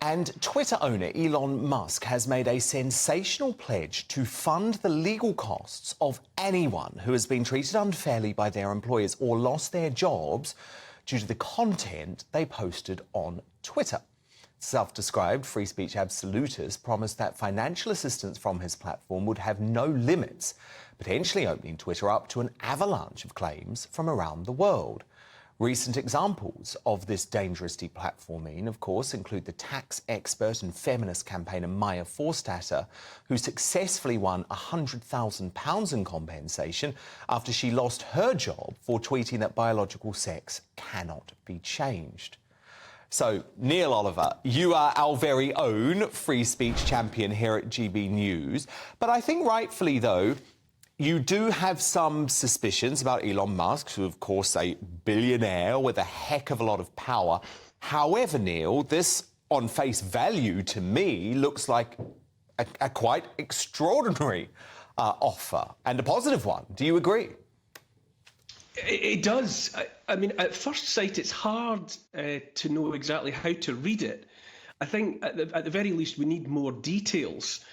And Twitter owner Elon Musk has made a sensational pledge to fund the legal costs of anyone who has been treated unfairly by their employers or lost their jobs due to the content they posted on Twitter. Self-described free speech absolutist promised that financial assistance from his platform would have no limits, potentially opening Twitter up to an avalanche of claims from around the world. Recent examples of this dangerous deplatforming, of course, include the tax expert and feminist campaigner Maya Forstater, who successfully won £100,000 in compensation after she lost her job for tweeting that biological sex cannot be changed. So, Neil Oliver, you are our very own free speech champion here at GB News. But I think rightfully, though, you do have some suspicions about Elon Musk, who, of course, a billionaire with a heck of a lot of power. However, Neil, this, on face value, to me, looks like a quite extraordinary offer, and a positive one. Do you agree? It does. I mean, at first sight, it's hard to know exactly how to read it. I think, at the very least, we need more details.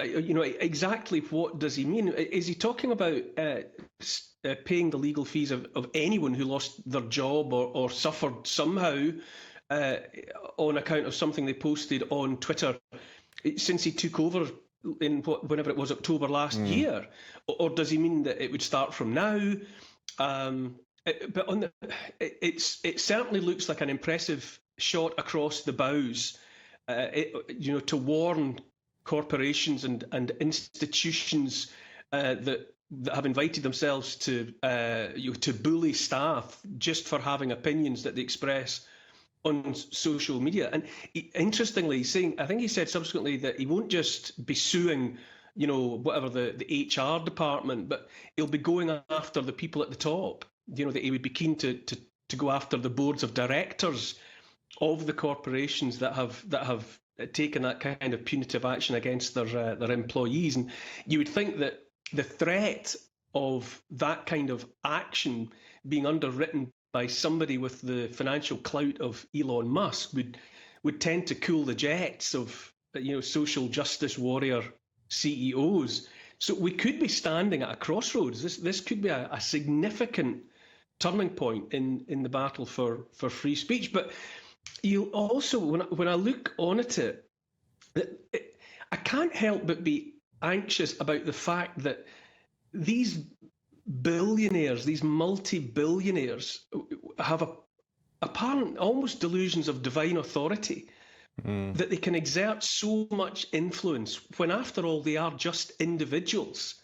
You know, exactly what does he mean? Is he talking about paying the legal fees of anyone who lost their job or suffered somehow on account of something they posted on Twitter since he took over in whenever it was, October last year? Or does he mean that it would start from now? But on it certainly looks like an impressive shot across the bows, you know, to warn corporations and institutions that have invited themselves to to bully staff just for having opinions that they express on social media. And interestingly, I think he said subsequently that he won't just be suing, you know, whatever the HR department, but he'll be going after the people at the top. You know, that he would be keen to go after the boards of directors of the corporations that have taken that kind of punitive action against their employees. And you would think that the threat of that kind of action being underwritten by somebody with the financial clout of Elon Musk would tend to cool the jets of, you know, social justice warrior CEOs. So we could be standing at a crossroads. This could be a significant turning point in the battle for free speech. But you also, when I look on at it, I can't help but be anxious about the fact that these billionaires, these multi-billionaires, have apparent almost delusions of divine authority, that they can exert so much influence when, after all, they are just individuals.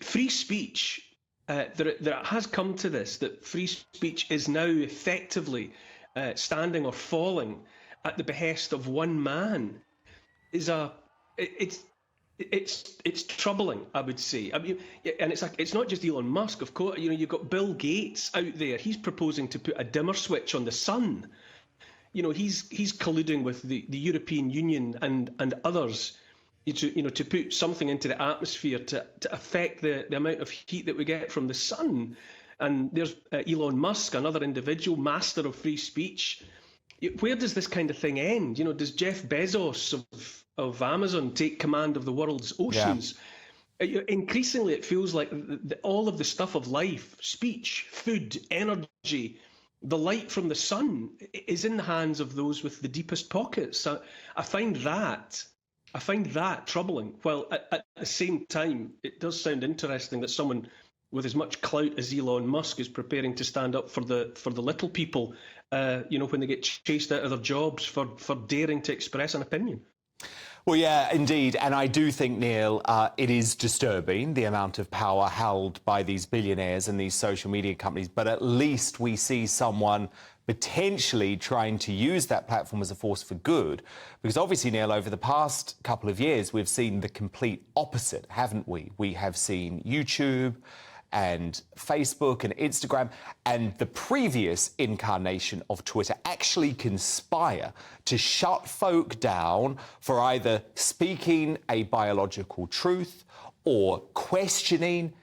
Free speech, there has come to this, that free speech is now effectively standing or falling at the behest of one man, it's troubling, I would say. I mean, and it's not just Elon Musk, of course. You know, you've got Bill Gates out there. He's proposing to put a dimmer switch on the sun. You know, he's colluding with the European Union and others, to put something into the atmosphere to affect the amount of heat that we get from the sun. And there's Elon Musk, another individual, master of free speech. Where does this kind of thing end? You know, does Jeff Bezos of Amazon take command of the world's oceans? Yeah. Increasingly, it feels like all of the stuff of life, speech, food, energy, the light from the sun is in the hands of those with the deepest pockets. I find that troubling. Well, at the same time, it does sound interesting that someone with as much clout as Elon Musk is preparing to stand up for the little people, you know, when they get chased out of their jobs for daring to express an opinion. Well, yeah, indeed. And I do think, Neil, it is disturbing, the amount of power held by these billionaires and these social media companies. But at least we see someone potentially trying to use that platform as a force for good. Because obviously, Neil, over the past couple of years, we've seen the complete opposite, haven't we? We have seen YouTube and Facebook and Instagram and the previous incarnation of Twitter actually conspire to shut folk down for either speaking a biological truth or questioning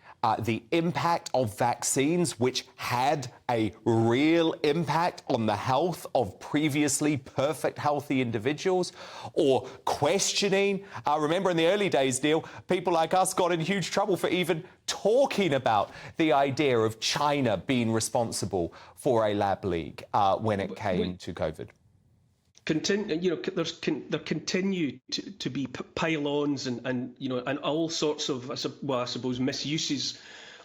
the impact of vaccines, which had a real impact on the health of previously perfect healthy individuals, or questioning. Remember in the early days, Neil, people like us got in huge trouble for even talking about the idea of China being responsible for a lab leak when it came to COVID. There continue to be pile-ons and all sorts of, I suppose, misuses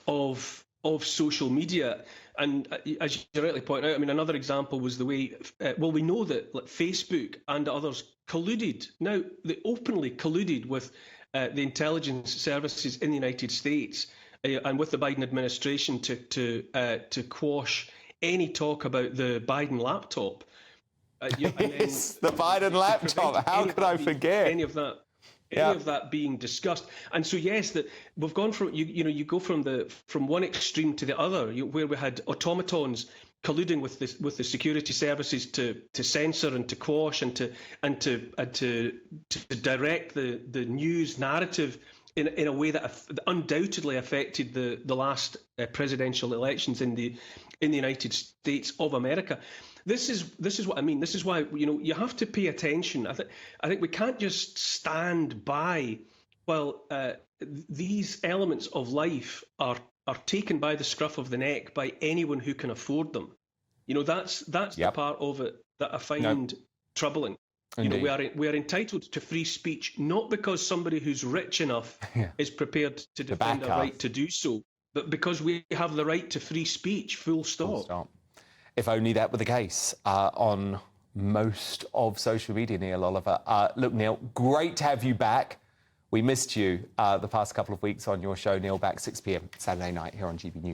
of social media. And as you rightly point out, I mean, another example was the way, we know that Facebook and others colluded. Now, they openly colluded with the intelligence services in the United States and with the Biden administration to quash any talk about the Biden laptop. Yes, the Biden laptop. How could I forget any of that being discussed? And so yes, that we've gone from you go from one extreme to the other, where we had automatons colluding with the security services to censor and to quash and to direct the news narrative in a way that undoubtedly affected the last presidential elections in the United States of America. This is what I mean. This is why you have to pay attention. I think we can't just stand by while these elements of life are taken by the scruff of the neck by anyone who can afford them. That's the part of it that I find troubling. We are entitled to free speech, not because somebody who's rich enough is prepared to defend a right to do so, but because we have the right to free speech. Full stop. If only that were the case on most of social media, Neil Oliver. Look, Neil, great to have you back. We missed you the past couple of weeks on your show, Neil, back 6 p.m. Saturday night here on GB News.